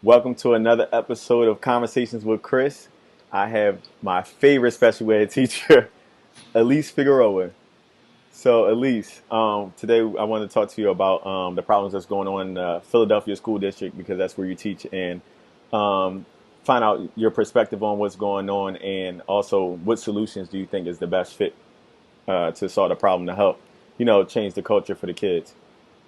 Welcome to another episode of Conversations with Chris. I have my favorite special ed teacher, Elise Figarotta. So, Elise, today I want to talk to you about the problems that's going on in the Philadelphia School District because that's where you teach, and find out your perspective on what's going on, and also what solutions do you think is the best fit to solve the problem to help, change the culture for the kids.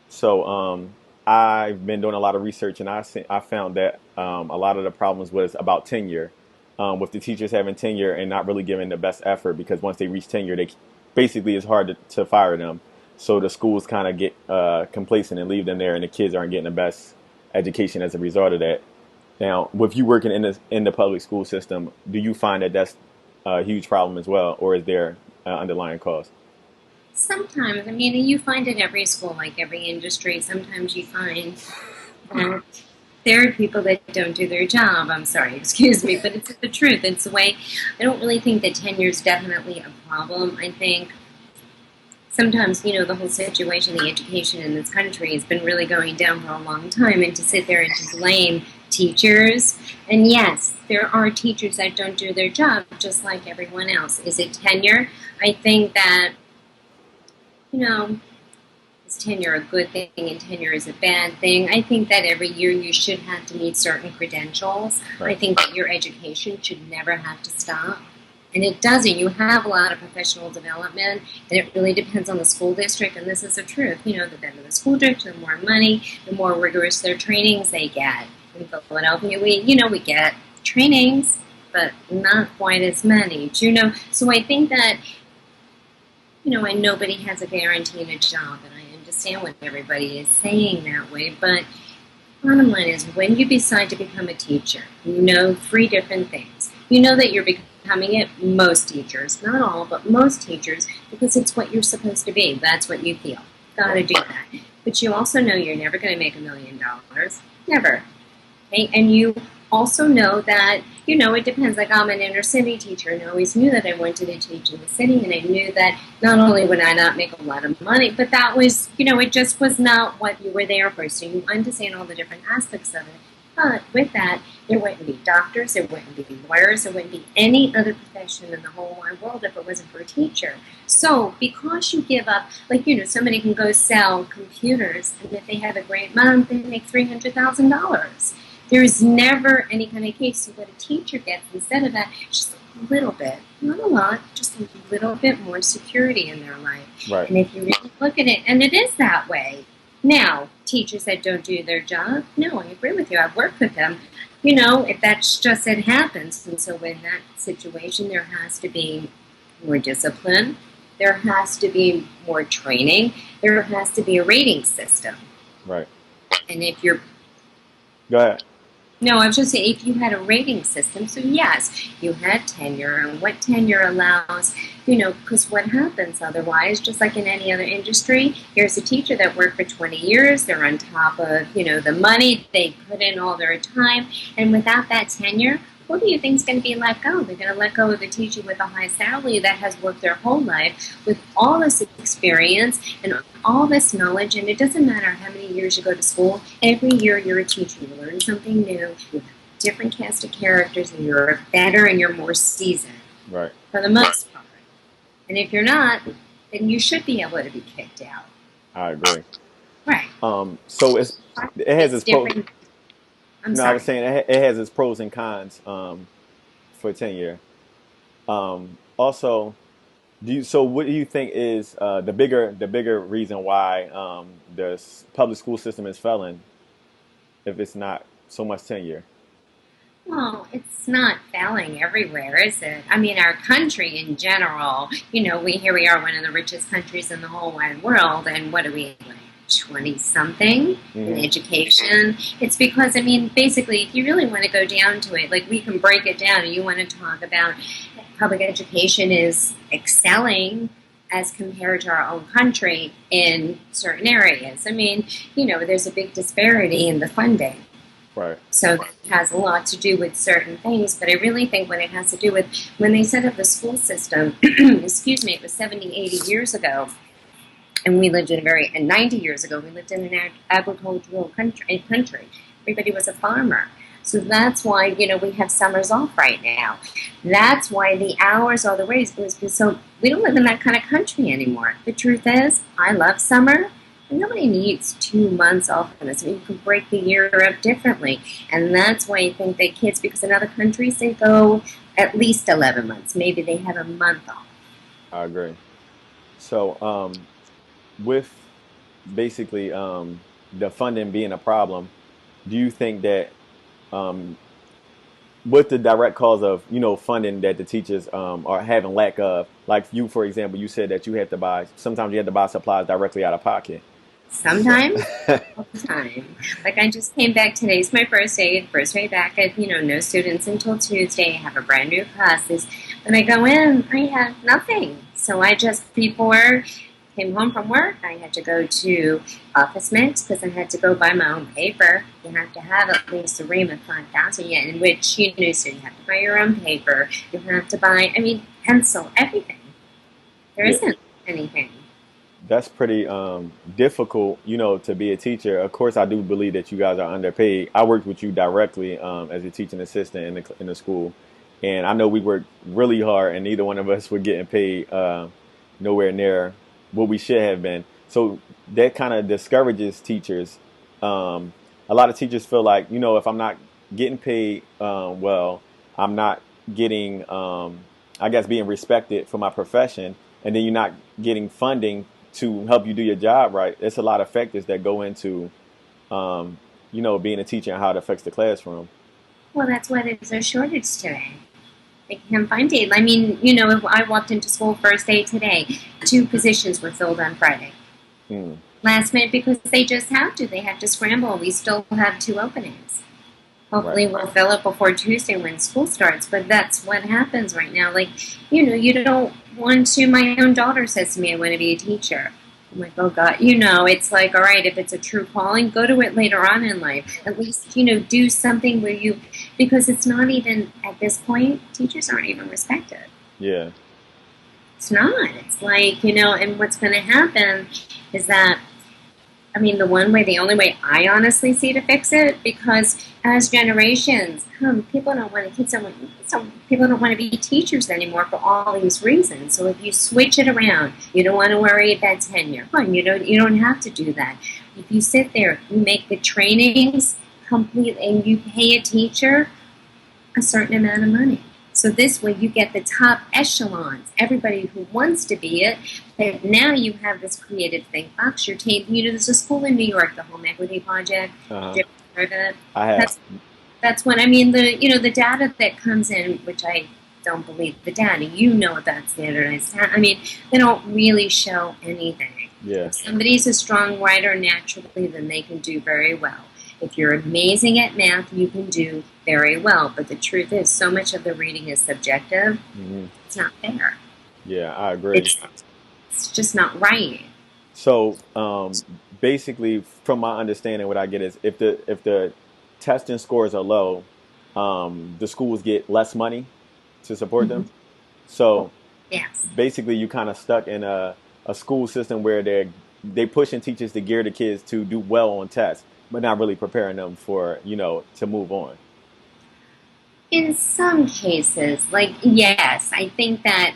So I've been doing a lot of research, and I found that a lot of the problems was about tenure, with the teachers having tenure and not really giving the best effort because once they reach tenure, they basically it's hard to fire them. So the schools kind of get complacent and leave them there, and the kids aren't getting the best education as a result of that. Now, with you working in the public school system, do you find that that's a huge problem as well, or is there underlying cause? Sometimes, I mean, you find in every school, like every industry, sometimes you find that there are people that don't do their job. I'm sorry, excuse me, but it's the truth. It's the way. I don't really think that tenure is definitely a problem. I think sometimes, the whole situation, the education in this country has been really going down for a long time, and to sit there and to blame teachers, and yes, there are teachers that don't do their job just like everyone else. Is it tenure? I think that is tenure a good thing and tenure is a bad thing? I think that every year you should have to meet certain credentials. Right. I think that your education should never have to stop. And it doesn't. You have a lot of professional development, and it really depends on the school district, and this is the truth. The better the school district, the more money, the more rigorous their trainings they get. In Philadelphia, we get trainings, but not quite as many. So I think that and nobody has a guarantee in a job, and I understand what everybody is saying that way, but bottom line is when you decide to become a teacher, you know three different things. You know that you're becoming it, most teachers, not all, but most teachers, because it's what you're supposed to be. That's what you feel. Gotta do that. But you also know you're never going to make $1 million. Never. Okay? And you also know that, it depends. Like, I'm an inner city teacher, and I always knew that I wanted to teach in the city, and I knew that not only would I not make a lot of money, but that was, it just was not what you were there for. So you understand all the different aspects of it. But with that, there wouldn't be doctors, there wouldn't be lawyers, there wouldn't be any other profession in the whole wide world if it wasn't for a teacher. So because you give up, somebody can go sell computers, and if they have a great month, they make $300,000. There's never any kind of case. So what a teacher gets instead of that, just a little bit, not a lot, just a little bit more security in their life. Right. And if you really look at it, and it is that way. Now, teachers that don't do their job, no, I agree with you. I've worked with them. If that's just it happens. And so in that situation, there has to be more discipline. There has to be more training. There has to be a rating system. Right. And if you're... Go ahead. No, I was just saying, if you had a rating system, so yes, you had tenure, and what tenure allows, because what happens otherwise, just like in any other industry, here's a teacher that worked for 20 years, they're on top of, the money, they put in all their time, and without that tenure, who do you think is going to be let go? They're going to let go of the teacher with a high salary that has worked their whole life with all this experience and all this knowledge, and it doesn't matter how many years you go to school. Every year you're a teacher. You learn something new. You have a different cast of characters, and you're better and you're more seasoned. Right. For the most part. And if you're not, then you should be able to be kicked out. I agree. Right. So it has its pros. Sorry. I was saying it has its pros and cons for tenure. Also, what do you think is the bigger reason why the public school system is failing if it's not so much tenure? Well, it's not failing everywhere, is it? I mean, our country in general, we are one of the richest countries in the whole wide world, and what do we like? 20-something in education. It's because, basically, if you really want to go down to it, we can break it down, and you want to talk about public education is excelling as compared to our own country in certain areas. There's a big disparity in the funding. Right. So that has a lot to do with certain things, but I really think what it has to do with when they set up the school system, excuse me, it was 70, 80 years ago, and we lived and 90 years ago, we lived in an agricultural country. Everybody was a farmer. So that's why, we have summers off right now. That's why the hours are the way. So we don't live in that kind of country anymore. The truth is, I love summer. And nobody needs 2 months off in this. I mean, you can break the year up differently. And that's why I think that kids, because in other countries, they go at least 11 months. Maybe they have a month off. I agree. So, with basically the funding being a problem, do you think that um, with the direct cause of funding that the teachers are having lack of, like you, for example, you said that you had to buy sometimes you had to buy supplies directly out of pocket. So, Sometimes, all the time. Like I just came back. Today's my first day back at, no students until Tuesday. I have a brand new classes. When I go in, I have nothing. So I just, before came home from work, I had to go to Office Mix because I had to go buy my own paper. You have to have at least a ream of 5,000 yen, in which, so you have to buy your own paper. You have to buy, pencil, everything. There yeah, isn't anything. that's pretty difficult, to be a teacher. Of course, I do believe that you guys are underpaid. I worked with you directly as a teaching assistant in the school, and I know we worked really hard, and neither one of us were getting paid nowhere near what we should have been. So that kind of discourages teachers. Um, a lot of teachers feel like, if I'm not getting paid well, I'm not getting, I guess, being respected for my profession, and then you're not getting funding to help you do your job right. There's a lot of factors that go into, um, being a teacher and how it affects the classroom. Well, that's why there's a shortage today. They can't find it. If I walked into school first day today, 2 positions were filled on Friday. Hmm. Last minute because they just have to. They have to scramble. We still have 2 openings. Right. Hopefully we'll fill it before Tuesday when school starts. But that's what happens right now. Like, you don't want to. My own daughter says to me, I want to be a teacher. I'm like, oh God, it's like, all right, if it's a true calling, go to it later on in life. At least, do something where because it's not even, at this point, teachers aren't even respected. Yeah. It's not. It's like, and what's going to happen is that, the only way I honestly see to fix it, because as generations come, people don't want to, people don't want to be teachers anymore for all these reasons. So if you switch it around, you don't want to worry about tenure. Fine, you don't have to do that. If you sit there, you make the trainings complete, and you pay a teacher a certain amount of money. So this way you get the top echelons, everybody who wants to be it. But now you have this creative think box. You're taking, there's a school in New York, the Home Equity Project. Uh-huh. Have you ever heard of it? I have. That's when, the data that comes in, which I don't believe the data, about standardized data. They don't really show anything. Yeah. If somebody's a strong writer naturally, then they can do very well. If you're amazing at math, you can do very well. But the truth is, so much of the reading is subjective. Hmm. It's not fair. Yeah, I agree. It's just not right. So basically, from my understanding, what I get is if the testing scores are low, the schools get less money to support Mm-hmm. them. So Yes. basically, you kind of stuck in a school system where they pushing teachers to gear the kids to do well on tests, but not really preparing them for to move on. In some cases, like, yes, I think that,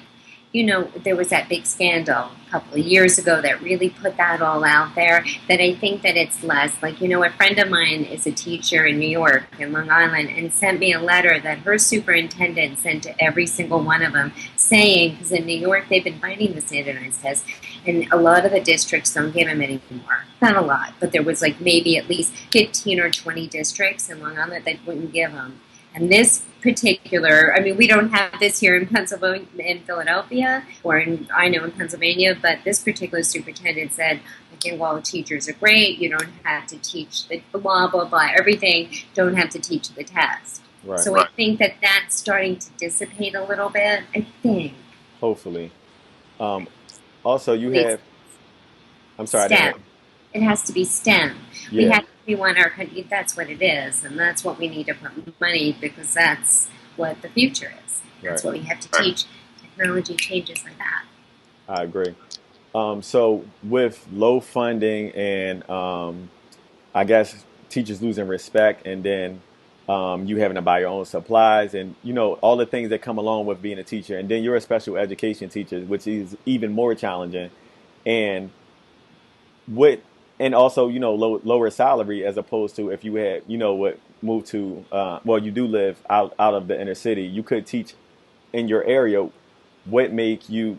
there was that big scandal a couple of years ago that really put that all out there, that I think that it's less. Like, a friend of mine is a teacher in New York, in Long Island, and sent me a letter that her superintendent sent to every single one of them saying, because in New York they've been fighting the standardized test, and a lot of the districts don't give them anymore. Not a lot, but there was like maybe at least 15 or 20 districts in Long Island that wouldn't give them. And this particular, we don't have this here in Pennsylvania, in Philadelphia, or I know in Pennsylvania, but this particular superintendent said, okay, well, teachers are great. You don't have to teach the blah, blah, blah, everything. Don't have to teach the test. Right. So I think that that's starting to dissipate a little bit, I think. Hopefully. Um, Also, you It's have. I'm sorry, I STEM. didn't. It has to be STEM. Yeah. We want our country, that's what it is, and that's what we need to put money, because that's what the future is. That's Right. what we have to teach. Technology changes like that. I agree. So with low funding and I guess teachers losing respect, and then You having to buy your own supplies, and all the things that come along with being a teacher. And then you're a special education teacher, which is even more challenging. And what and also lower salary as opposed to if you had what moved to well, you do live out of the inner city. You could teach in your area. What made you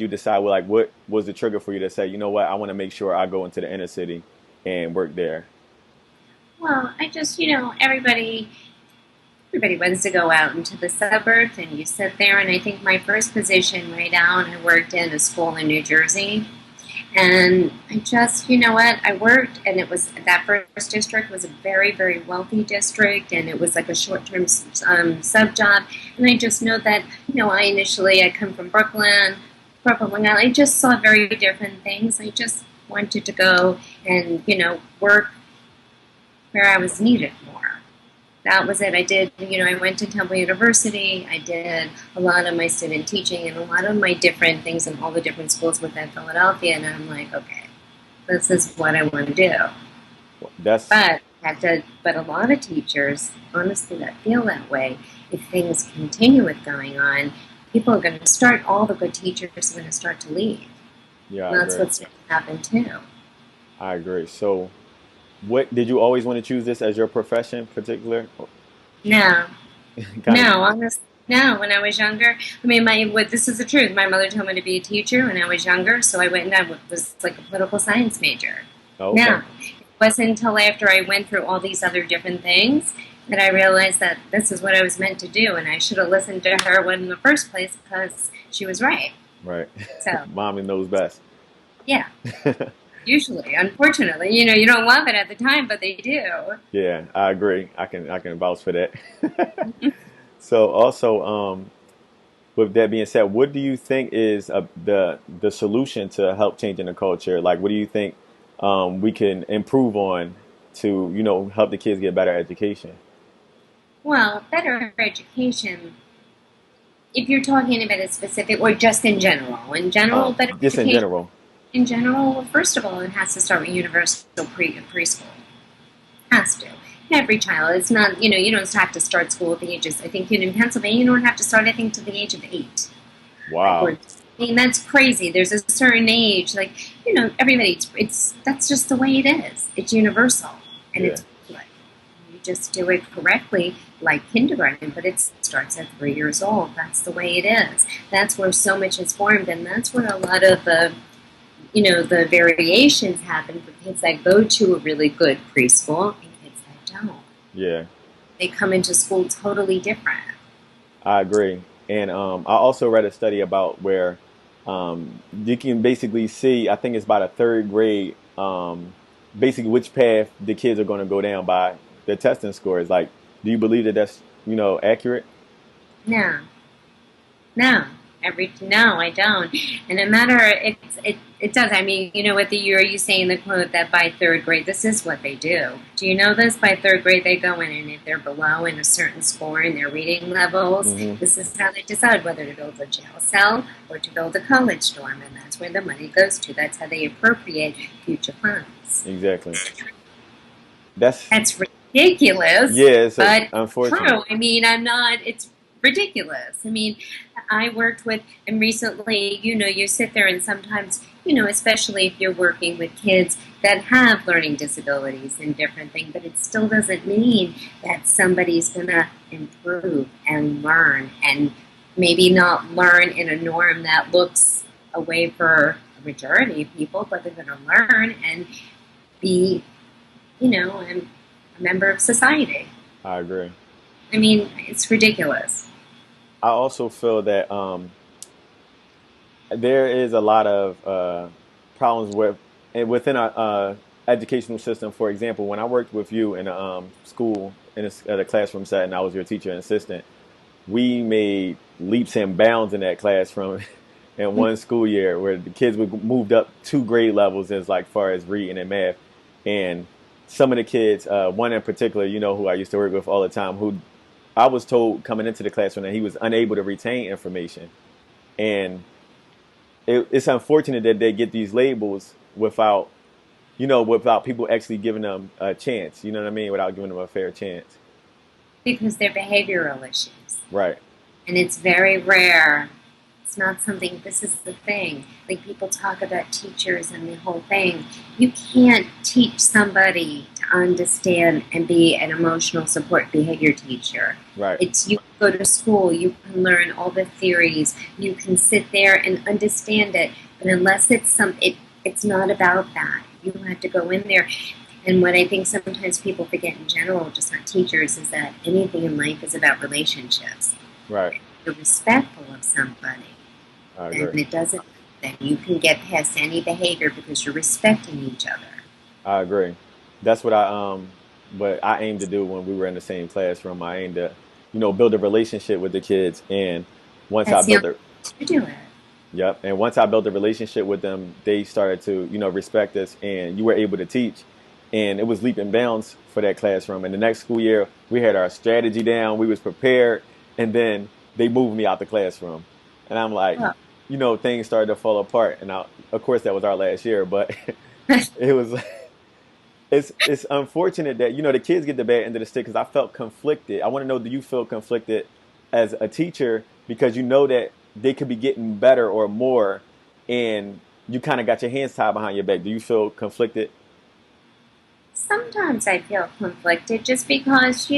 decide, well, like, what was the trigger for you to say, what, I want to make sure I go into the inner city and work there? Well, I just, everybody wants to go out into the suburbs, and you sit there. And I think my first position right out, I worked in a school in New Jersey. And I just, I worked, and it was that first district was a very, very wealthy district, and it was like a short-term sub job. And I just know that, I come from Brooklyn, Long Island. I just saw very different things. I just wanted to go and, work where I was needed more. That was it. I did, I went to Temple University. I did a lot of my student teaching and a lot of my different things in all the different schools within Philadelphia. And I'm like, okay, this is what I want to do. That's But a lot of teachers, honestly, that feel that way, if things continue with going on, people are going to start, all the good teachers are going to start to leave. Yeah, And that's what's going to happen too. I agree. So what did you always want to choose this as your profession particular? No. Kind of. No, honestly, no. When I was younger, this is the truth. My mother told me to be a teacher when I was younger, so I went and I was like a political science major. Oh, okay. No, it wasn't until after I went through all these other different things that I realized that this is what I was meant to do, and I should have listened to her in the first place because she was right. Right. So, Mommy knows best. yeah. Usually, unfortunately, you don't love it at the time, but they do. Yeah, I agree. I can vouch for that. So also, with that being said, what do you think is the solution to help changing the culture? Like, what do you think we can improve on to help the kids get better education? Well, better education, if you're talking about a specific, or just in general. In general, better Just in education. general. In general, well, first of all, it has to start with universal preschool. Has to. Every child. It's not, you don't have to start school at the ages. I think in Pennsylvania, you don't have to start, I think, to the age of 8. Wow. That's crazy. There's a certain age, like, everybody, that's just the way it is. It's universal. And Yeah. it's like, you just do it correctly, like kindergarten, but it starts at 3 years old. That's the way it is. That's where so much is formed, and that's where a lot of the variations happen for kids that go to a really good preschool and kids that don't. Yeah. They come into school totally different. I agree. And I also read a study about where you can basically see, I think it's by the third grade, basically which path the kids are going to go down by their testing scores. Like, do you believe that that's, accurate? No. No. No, I don't. And no matter, it does. I mean, what the year are you saying the quote that by third grade, this is what they do. Do you know this? By third grade, they go in, and if they're below in a certain score in their reading levels, this is how they decide whether to build a jail cell or to build a college dorm, and that's where the money goes to. That's how they appropriate future funds. Exactly. That's ridiculous. Yeah, it's but unfortunate. true. I mean, it's ridiculous. I mean, I worked with, and recently, you sit there and sometimes, especially if you're working with kids that have learning disabilities and different things, but it still doesn't mean that somebody's going to improve and learn, and maybe not learn in a norm that looks a way for a majority of people, but they're going to learn and be, a member of society. I agree. I mean, it's ridiculous. I also feel that there is a lot of problems within our educational system. For example, when I worked with you in a school at a classroom setting, I was your teacher and assistant. We made leaps and bounds in that classroom in one school year, where the kids moved up 2 grade levels as like far as reading and math. And some of the kids, one in particular, who I used to work with all the time, who I was told coming into the classroom that he was unable to retain information. And it's unfortunate that they get these labels without people actually giving them a chance, you know what I mean, without giving them a fair chance. because they're behavioral issues. Right. And it's very rare. It's not something, this is the thing. Like people talk about teachers and the whole thing. You can't teach somebody to understand and be an emotional support behavior teacher. Right. It's you go to school, you can learn all the theories, you can sit there and understand it. But unless it's not about that. You have to go in there. And what I think sometimes people forget in general, just not teachers, is that anything in life is about relationships. Right. You're respectful of somebody, I then agree. it doesn't. Then you can get past any behavior because you're respecting each other. I agree. That's what I aimed to do when we were in the same classroom. I aimed to, build a relationship with the kids. And once I That's the built only a, way to do it. yep. And once I built a relationship with them, they started to, respect us, and you were able to teach. And it was leap and bounds for that classroom. And the next school year, we had our strategy down. We was prepared. And then they moved me out the classroom. And I'm like, Well, things started to fall apart. And of course, that was our last year, but it was it's unfortunate that the kids get the bad end of the stick because I felt conflicted. I want to know, do you feel conflicted as a teacher because you know that they could be getting better or more, and you kind of got your hands tied behind your back? Do you feel conflicted? sometimes I feel conflicted just because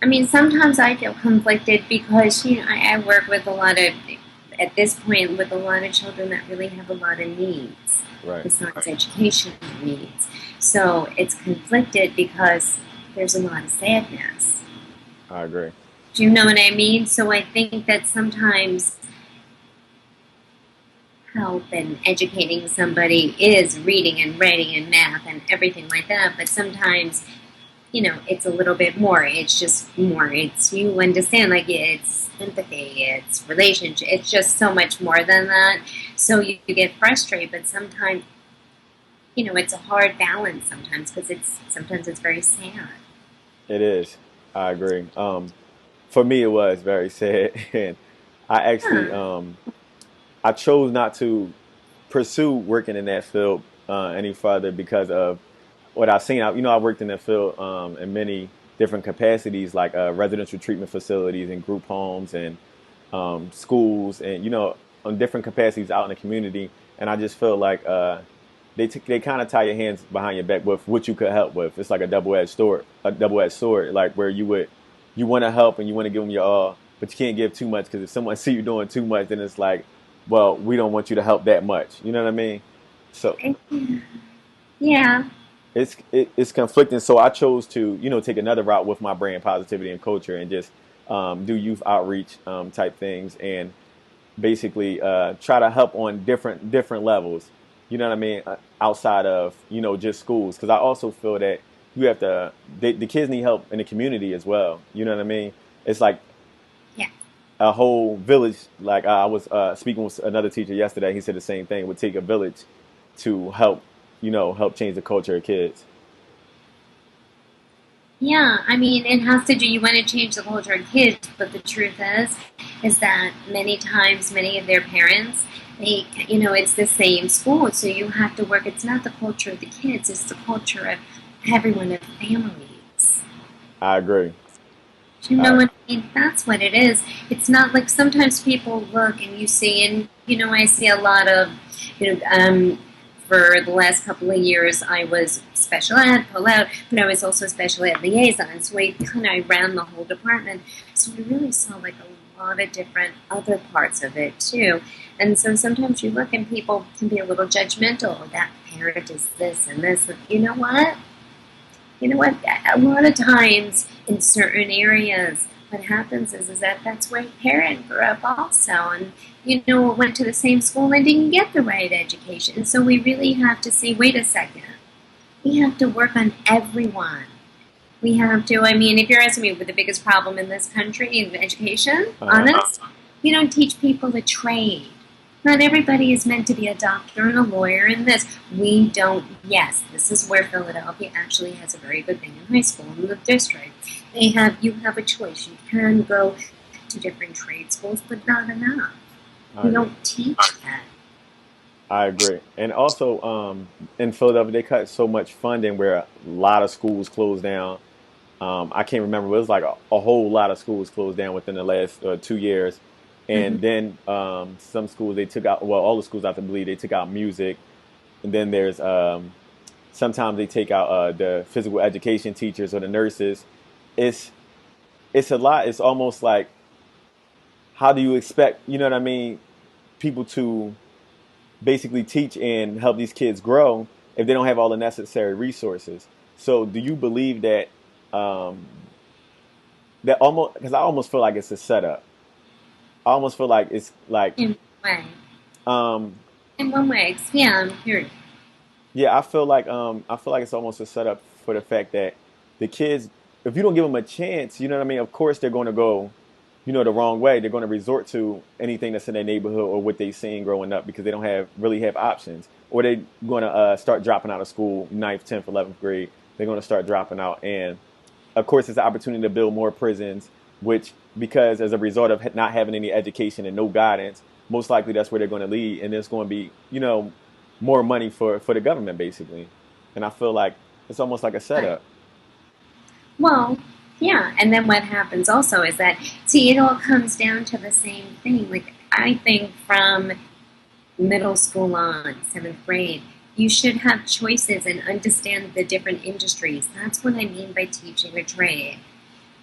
I mean, sometimes I feel conflicted because I work with a lot of at this point with a lot of children that really have a lot of needs Right. besides educational needs. So it's conflicted because there's a lot of sadness. I agree. Do you know what I mean? So I think that sometimes help and educating somebody is reading and writing and math and everything like that, but sometimes it's a little bit more. It's just more. It's you understand, like it's empathy, it's relationship. It's just so much more than that. So you get frustrated, but sometimes, it's a hard balance sometimes because sometimes it's very sad. It is. I agree. For me, it was very sad, and I actually Huh. I chose not to pursue working in that field any further because of what I've seen. I worked in that field in many different capacities, like residential treatment facilities and group homes and schools, and on different capacities out in the community. And I just feel like they kind of tie your hands behind your back with what you could help with. It's like a double edged sword, like where you want to help and you want to give them your all, but you can't give too much because if someone see you doing too much, then it's like, well, we don't want you to help that much. You know what I mean? So Yeah. it's conflicting. So I chose to take another route with my brand, positivity and culture, and just do youth outreach type things, and basically try to help on different levels. You know what I mean? Outside of just schools, because I also feel that you have to. The kids need help in the community as well. You know what I mean? It's like Yeah. a whole village. Like I was speaking with another teacher yesterday. He said the same thing. It would take a village to help help change the culture of kids. Yeah, I mean, it has to do. You want to change the culture of kids, but the truth is that many times, many of their parents, it's the same school, so you have to work. It's not the culture of the kids; it's the culture of everyone of families. I agree. Do you know I what I mean? That's what it is. It's not like sometimes people look and you see, and I see a lot of, you know, um, for the last couple of years, I was special ed, pull out, but I was also special ed liaison. So I ran the whole department. So we really saw like a lot of different other parts of it too. And so sometimes you look and people can be a little judgmental. Oh, that parent is this and this. You know what? A lot of times in certain areas, what happens is that that's where a parent grew up also, and went to the same school and didn't get the right education. So we really have to say, wait a second, we have to work on everyone. We have to. I mean, if you're asking me what the biggest problem in this country in education, uh honest, we don't teach people a trade. Not everybody is meant to be a doctor and a lawyer and this. We don't, yes, this is where Philadelphia actually has a very good thing in high school in the district. You have a choice. You can go to different trade schools, but not enough. I We agree. don't teach that. I agree. And also in Philadelphia, they cut so much funding where a lot of schools closed down. I can't remember, but it was like a whole lot of schools closed down within the last 2 years. Hmm. And then some schools they took out, well, all the schools I believe they took out music. And then there's sometimes they take out the physical education teachers or the nurses. It's it's a lot. It's almost like, how do you expect, you know what I mean, people to basically teach and help these kids grow if they don't have all the necessary resources? So do you believe that um, that almost, because I almost feel like it's a setup. I almost feel like it's like In one way. um, In one way. Yeah, I'm here. yeah, I feel like it's almost a setup for the fact that the kids, if you don't give them a chance, you know what I mean. Of course, they're going to go, the wrong way. They're going to resort to anything that's in their neighborhood or what they've seen growing up because they don't have options, or they're going to start dropping out of school, ninth, 10th, 11th grade. They're going to start dropping out, and of course, it's an opportunity to build more prisons, which, because as a result of not having any education and no guidance, most likely that's where they're going to lead. And there's going to be, more money for the government, basically. And I feel like it's almost like a Right. setup. Well, yeah, and then what happens also is that, see, it all comes down to the same thing. Like, I think from middle school on, seventh grade, you should have choices and understand the different industries. That's what I mean by teaching a trade.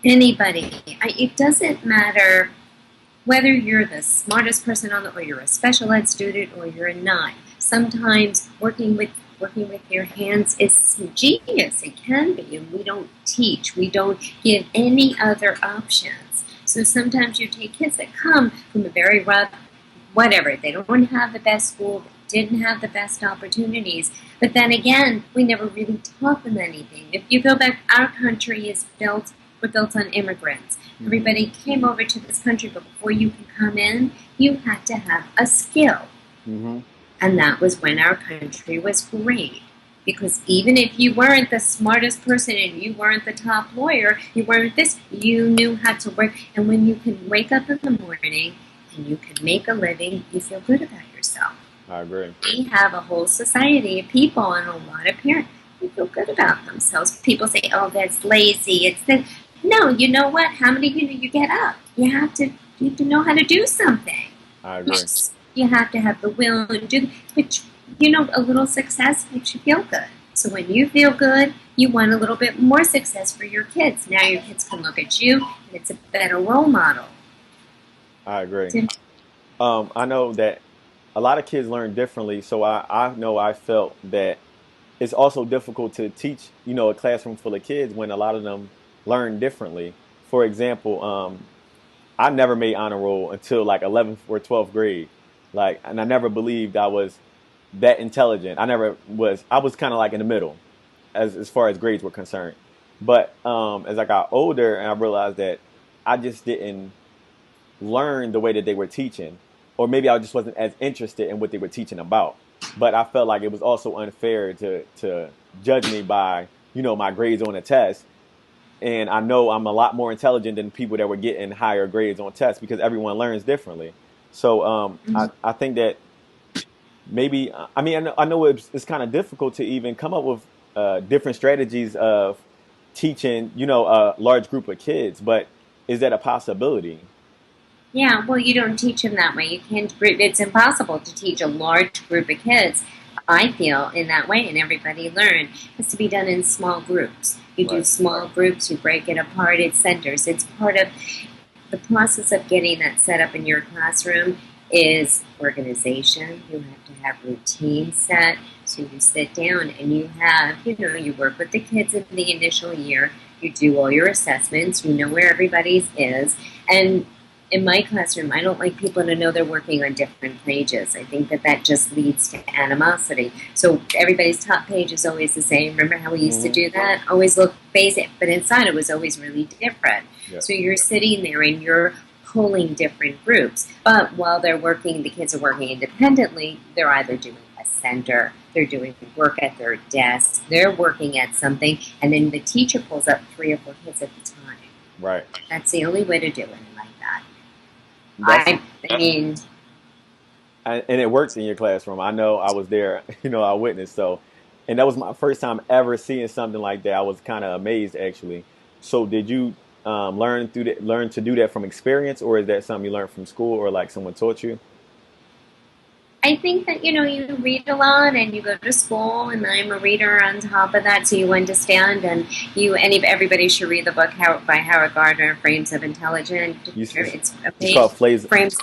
Anybody, it doesn't matter whether you're the smartest person on the, or you're a special ed student or you're not. Sometimes working with your hands is genius. It can be, and we don't teach. We don't give any other options. So sometimes you take kids that come from a very rough, whatever. They don't have the best school, didn't have the best opportunities. But then again, we never really taught them anything. If you go back, our country is built, we're built on immigrants. Hmm. Everybody came over to this country, but before you can come in, you had to have a skill. Hmm. And that was when our country was great. Because even if you weren't the smartest person and you weren't the top lawyer, you weren't this, you knew how to work. And when you can wake up in the morning and you can make a living, you feel good about yourself. I agree. We have a whole society of people and a lot of parents who feel good about themselves. People say, oh, that's lazy. It's this. No, you know what? How many you get up? You have to know how to do something. I agree. You have to have the will and do, which, a little success makes you feel good. So when you feel good, you want a little bit more success for your kids. Now your kids can look at you, and it's a better role model. I agree. I know that a lot of kids learn differently, so I know I felt that it's also difficult to teach, a classroom full of kids when a lot of them learn differently. For example, I never made honor roll until like 11th or 12th grade. Like, and I never believed I was that intelligent. I never was. I was kind of like in the middle as far as grades were concerned. But as I got older and I realized that I just didn't learn the way that they were teaching, or maybe I just wasn't as interested in what they were teaching about. But I felt like it was also unfair to judge me by, my grades on a test. And I know I'm a lot more intelligent than people that were getting higher grades on tests because everyone learns differently. So I think that maybe, I mean, I know it's kind of difficult to even come up with different strategies of teaching, a large group of kids, but is that a possibility? Yeah, well, you don't teach them that way. You can't. It's impossible to teach a large group of kids. I feel in that way, and everybody learn. It has to be done in small groups. You do Right. small groups. You break it apart. It centers. It's part of the process of getting that set up in your classroom. Is organization. You have to have routine set. So you sit down and you work with the kids in the initial year. You do all your assessments. You know where everybody's is, and in my classroom, I don't like people to know they're working on different pages. I think that just leads to animosity. So everybody's top page is always the same. Remember how we used to Hmm. do that? Always look basic, but inside it was always really different. Yeah. So you're sitting there and you're pulling different groups. But while the kids are working independently, they're either doing a center, they're doing work at their desk, they're working at something, and then the teacher pulls up 3 or 4 kids at the time. Right. That's the only way to do it like that. That's I mean, and it works in your classroom. I know I was there, I witnessed. So, and that was my first time ever seeing something like that. I was kind of amazed actually. So did you learn to do that from experience, or is that something you learned from school, or like someone taught you? I think that, you read a lot and you go to school, and I'm a reader on top of that, so you understand, and everybody should read the book by Howard Gardner, Frames of Intelligence. You, It's it's called amazing. Flays.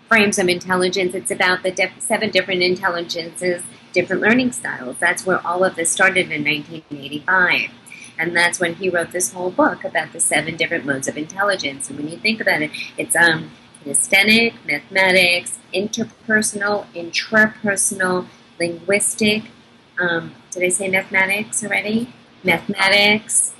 Frames of Intelligence. It's about the seven different intelligences, different learning styles. That's where all of this started in 1985. And that's when he wrote this whole book about the seven different modes of intelligence. And when you think about it, it's kinesthetic, mathematics, interpersonal, intrapersonal, linguistic. Did I say mathematics already? Mathematics.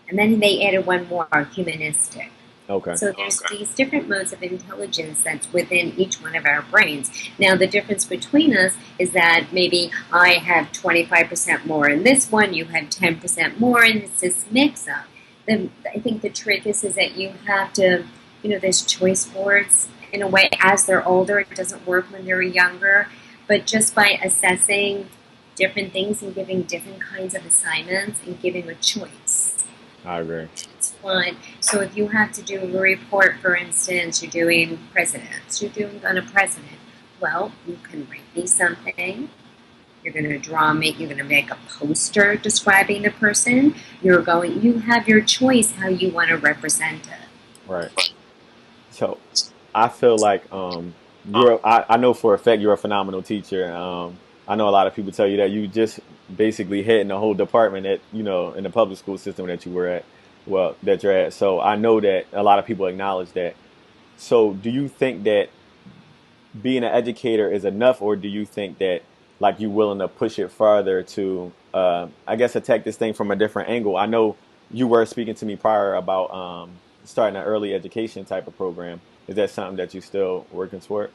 And then they added one more, humanistic. Okay. So there's these different modes of intelligence that's within each one of our brains. Now the difference between us is that maybe I have 25% more in this one, you have 10% more, and it's this mix-up. I think the trick is that you have to, there's choice boards in a way as they're older. It doesn't work when they're younger, but just by assessing different things and giving different kinds of assignments and giving a choice. I agree. It's fun. So if you have to do a report, for instance, you're doing presidents, you're doing on a president, well, you can write me something. You're going to draw me. You're going to make a poster describing the person. You have your choice how you want to represent it. Right. So I feel like I know for a fact you're a phenomenal teacher. I know a lot of people tell you that you just basically heading the whole department at in the public school system that you were at, well, that you're at. So I know that a lot of people acknowledge that. So do you think that being an educator is enough, or do you think that like you willing to push it farther to I guess attack this thing from a different angle? I know you were speaking to me prior about starting an early education type of program. Is that something that you still working toward?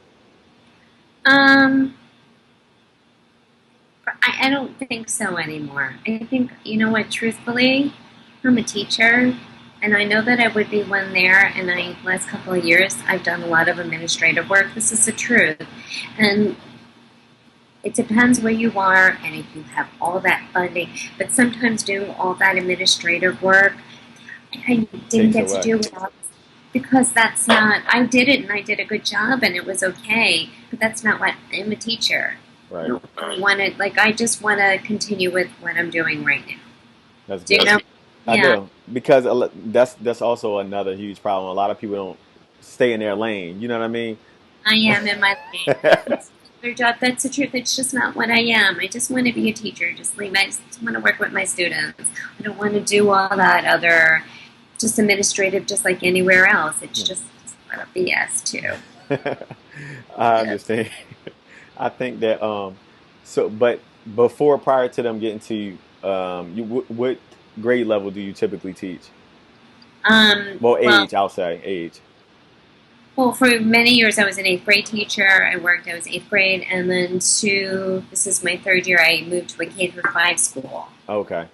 Um, I don't think so anymore. I think, what, truthfully, I'm a teacher, and I know that I would be one there, and last couple of years, I've done a lot of administrative work. This is the truth. And it depends where you are and if you have all that funding. But sometimes doing all that administrative work, I didn't get to do it because that's not, I did it and I did a good job and it was okay, but that's not what, I'm a teacher. Right. I just want to continue with what I'm doing right now. That's Do you good. know? I Yeah, do, because that's also another huge problem. A lot of people don't stay in their lane. You know what I mean? I am in my lane. It's their job. That's the truth. It's just not what I am. I just want to be a teacher. I just want to work with my students. I don't want to do all that other, just administrative, just like anywhere else. It's just a lot of BS too. I Yeah. understand. I think that but before, prior to them getting to you, what grade level do you typically teach? Well, Well, age, I'll say age. well, for many years I was an eighth grade teacher. I was eighth grade, and then this is my third year, I moved to a K through 5 school. Okay.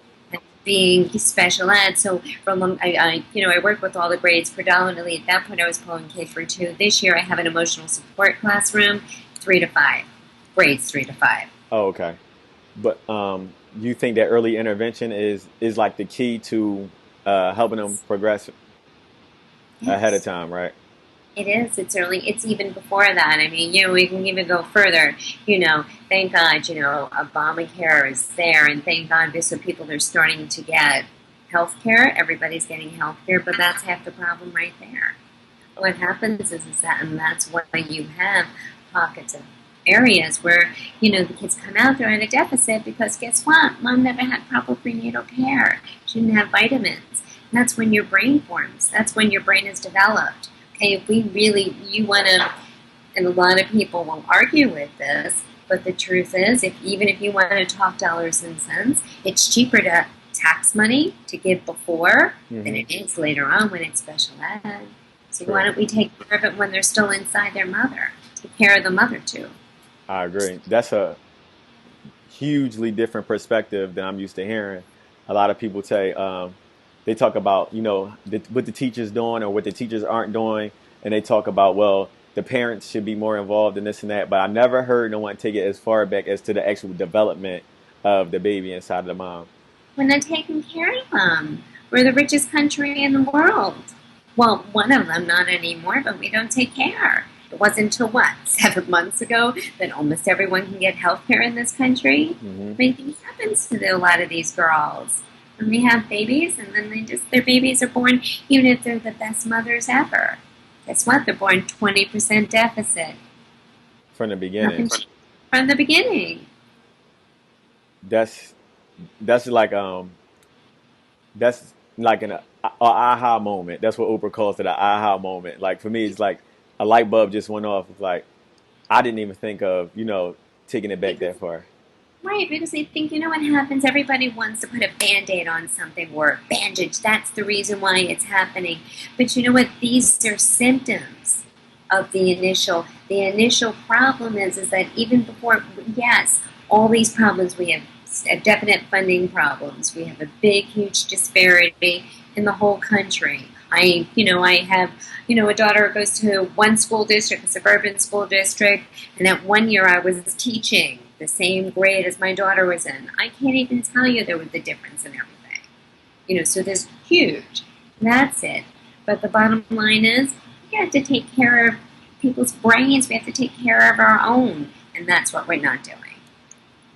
Being special ed, so for a long, I work with all the grades. Predominantly at that point, I was pulling K through 2. This year, I have an emotional support classroom, 3 to 5, grades 3 to 5. Oh, okay. But you think that early intervention is like the key to helping them progress ahead of Yes, time, right? it is. It's early. It's even before that. I mean, we can even go further. Thank God, Obamacare is there, and thank God, so people are starting to get health care. Everybody's getting health care, but that's half the problem right there. What happens is that, and that's why you have pockets of areas where, the kids come out, they're in a deficit because guess what? Mom never had proper prenatal care. She didn't have vitamins. And that's when your brain forms. That's when your brain is developed. Okay, if you want to, and a lot of people will argue with this, but the truth is, even if you want to talk dollars and cents, it's cheaper to tax money to give before than Hmm. it is later on when it's special ed. So why True. don't we take care of it when they're still inside their mother? Take care of the mother too. I agree. That's a hugely different perspective than I'm used to hearing. A lot of people say they talk about what the teachers doing or what the teachers aren't doing, and they talk about, well, the parents should be more involved in this and that. But I never heard no one take it as far back as to the actual development of the baby inside of the mom. We're not taking care of them. We're the richest country in the world. Well, one of them, not anymore, but we don't take care. It wasn't until what, 7 months ago that almost everyone can get health care in this country? Hmm. Anything happens to a lot of these girls. And they have babies, and then their babies are born, even if they're the best mothers ever. Guess what? They're born 20% deficit. From the beginning. Nothing from the beginning. That's that's like that's like an aha moment. That's what Oprah calls it, an aha moment. Like for me, it's like a light bulb just went off. It's like I didn't even think of taking it back that far. Right, because they think, you know what happens? Everybody wants to put a Band-Aid on something or a bandage. That's the reason why it's happening. But you know what? These are symptoms of the initial. The initial problem is that even before, yes, all these problems, we have definite funding problems. We have a big, huge disparity in the whole country. I have, a daughter who goes to one school district, a suburban school district, and that one year I was teaching the same grade as my daughter was in. I can't even tell you there was the difference in everything. So there's huge. That's it. But the bottom line is, we have to take care of people's brains. We have to take care of our own, and that's what we're not doing.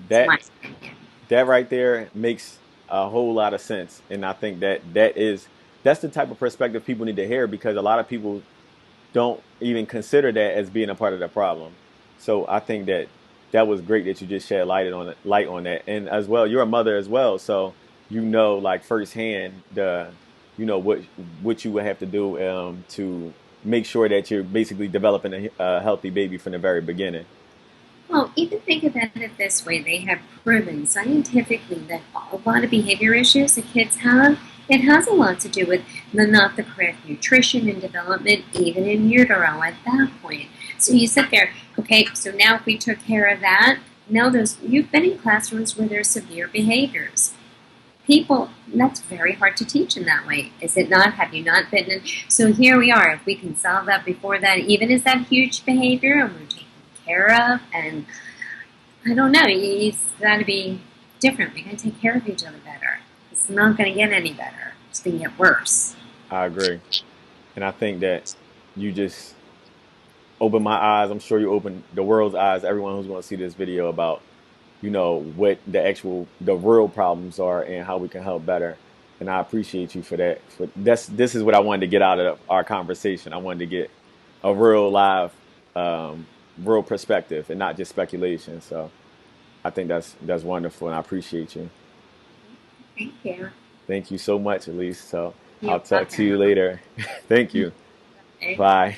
That's That my opinion. that right there makes a whole lot of sense, and I think that's the type of perspective people need to hear because a lot of people don't even consider that as being a part of the problem. So I think that was great that you just shed light on that, and as well, you're a mother as well, so like firsthand what you would have to do to make sure that you're basically developing a healthy baby from the very beginning. Well, even think about it this way. They have proven scientifically that a lot of behavior issues that kids have, it has a lot to do with not the correct nutrition and development, even in utero at that point. So you sit there, okay, so now if we took care of that, now you've been in classrooms where there's severe behaviors. People, that's very hard to teach in that way. Is it not? Have you not been in? So here we are. If we can solve that before that, even is that huge behavior and we're taking care of, and I don't know, it's got to be different. We got to take care of each other better. It's not going to get any better. It's going to get worse. I agree, and I think that you just opened my eyes. I'm sure you opened the world's eyes. Everyone who's going to see this video about what the real problems are and how we can help better. And I appreciate you for that. This is what I wanted to get out of our conversation. I wanted to get a real live, real perspective and not just speculation. So I think that's wonderful, and I appreciate you. Thank you. Thank you so much, Elise. So You're I'll talk to welcome. you later. Thank you. Okay. Bye.